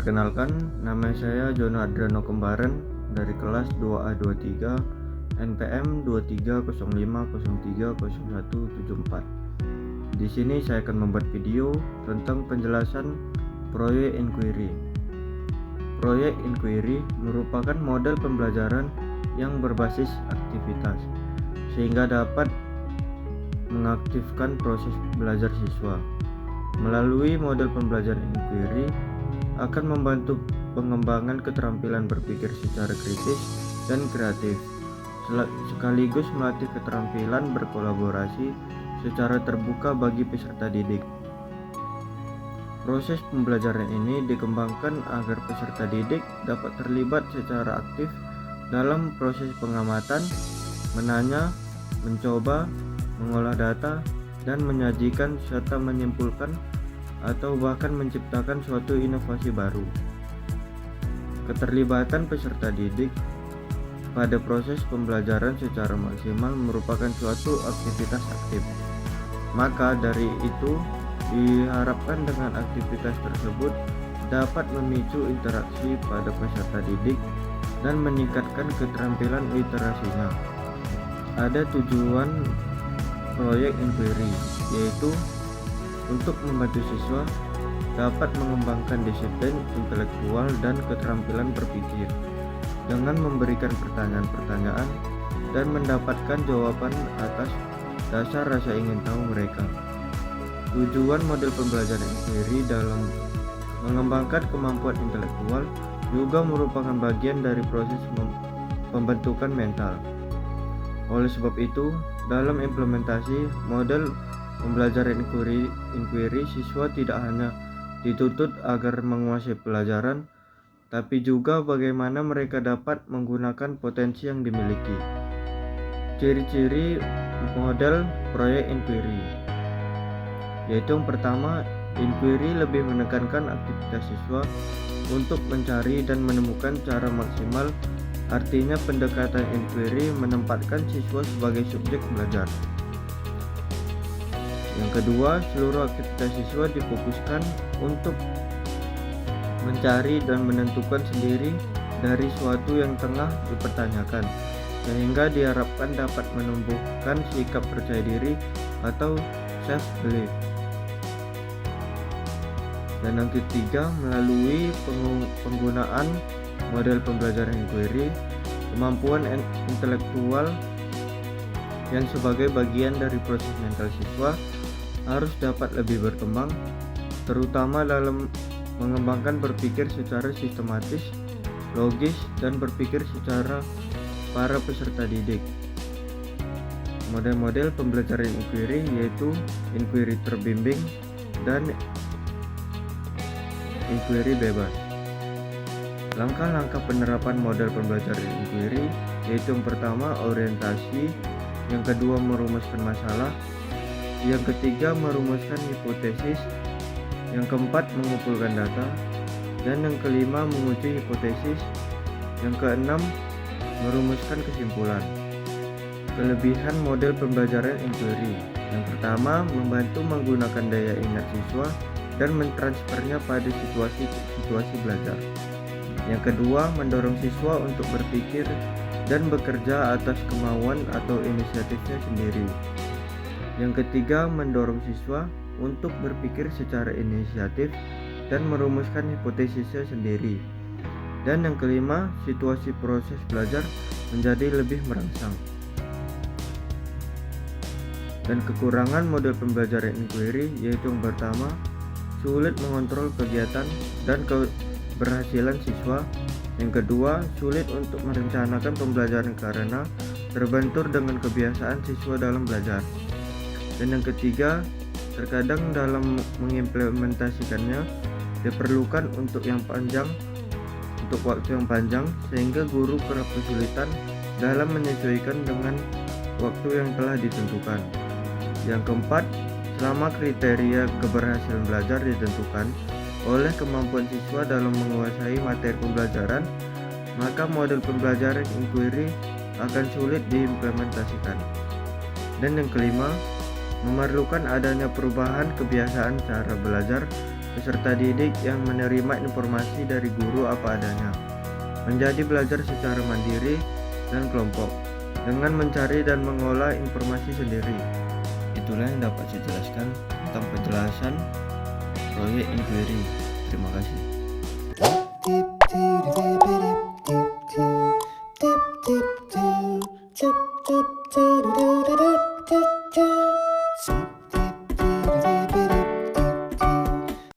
Perkenalkan, nama saya Jono Adriano Kembaran dari kelas 2A23 NPM 2305030174. Di sini saya akan membuat video tentang penjelasan proyek inquiry. Proyek inquiry merupakan model pembelajaran yang berbasis aktivitas, sehingga dapat mengaktifkan proses belajar siswa. Melalui model pembelajaran inquiry akan membantu pengembangan keterampilan berpikir secara kritis dan kreatif, sekaligus melatih keterampilan berkolaborasi secara terbuka bagi peserta didik. Proses pembelajaran ini dikembangkan agar peserta didik dapat terlibat secara aktif dalam proses pengamatan, menanya, mencoba, mengolah data, dan menyajikan serta menyimpulkan atau bahkan menciptakan suatu inovasi baru. Keterlibatan peserta didik pada proses pembelajaran secara maksimal merupakan suatu aktivitas aktif. Maka dari itu, diharapkan dengan aktivitas tersebut dapat memicu interaksi pada peserta didik dan meningkatkan keterampilan literasinya. Ada tujuan proyek inquiry, yaitu untuk membantu siswa dapat mengembangkan disiplin intelektual dan keterampilan berpikir dengan memberikan pertanyaan-pertanyaan dan mendapatkan jawaban atas dasar rasa ingin tahu mereka. Tujuan model pembelajaran inquiry dalam mengembangkan kemampuan intelektual juga merupakan bagian dari proses pembentukan mental. Oleh sebab itu, dalam implementasi model pembelajaran inquiry, siswa tidak hanya dituntut agar menguasai pelajaran, tapi juga bagaimana mereka dapat menggunakan potensi yang dimiliki. Ciri-ciri model proyek inquiry, yaitu yang pertama, inquiry lebih menekankan aktivitas siswa untuk mencari dan menemukan cara maksimal. Artinya pendekatan inquiry menempatkan siswa sebagai subjek belajar. Yang kedua, seluruh aktivitas siswa difokuskan untuk mencari dan menentukan sendiri dari suatu yang tengah dipertanyakan, sehingga diharapkan dapat menumbuhkan sikap percaya diri atau self-belief. Dan yang ketiga, melalui penggunaan model pembelajaran inquiry, kemampuan intelektual yang sebagai bagian dari proses mental siswa harus dapat lebih berkembang, terutama dalam mengembangkan berpikir secara sistematis, logis, dan berpikir secara para peserta didik. Model-model pembelajaran inquiry yaitu inquiry terbimbing dan inquiry bebas. Langkah-langkah penerapan model pembelajaran inquiry yaitu yang pertama orientasi, yang kedua merumuskan masalah, yang ketiga merumuskan hipotesis, yang keempat mengumpulkan data, dan yang kelima menguji hipotesis, yang keenam merumuskan kesimpulan. Kelebihan model pembelajaran inquiry, yang pertama membantu menggunakan daya ingat siswa dan mentransfernya pada situasi belajar. Yang kedua, mendorong siswa untuk berpikir dan bekerja atas kemauan atau inisiatifnya sendiri. Yang ketiga, mendorong siswa untuk berpikir secara inisiatif dan merumuskan hipotesisnya sendiri. Dan yang kelima, situasi proses belajar menjadi lebih merangsang. Dan kekurangan model pembelajaran inquiry yaitu yang pertama, sulit mengontrol kegiatan dan keberhasilan siswa. Yang kedua, sulit untuk merencanakan pembelajaran karena terbentur dengan kebiasaan siswa dalam belajar. Dan yang ketiga, terkadang dalam mengimplementasikannya diperlukan untuk waktu yang panjang sehingga guru kerap kesulitan dalam menyesuaikan dengan waktu yang telah ditentukan. Yang keempat, selama kriteria keberhasilan belajar ditentukan oleh kemampuan siswa dalam menguasai materi pembelajaran, maka model pembelajaran inquiry akan sulit diimplementasikan. Dan yang kelima, memerlukan adanya perubahan kebiasaan cara belajar peserta didik yang menerima informasi dari guru apa adanya, menjadi belajar secara mandiri dan kelompok, dengan mencari dan mengolah informasi sendiri. Itulah yang dapat saya jelaskan tentang penjelasan proyek inquiry. Terima kasih.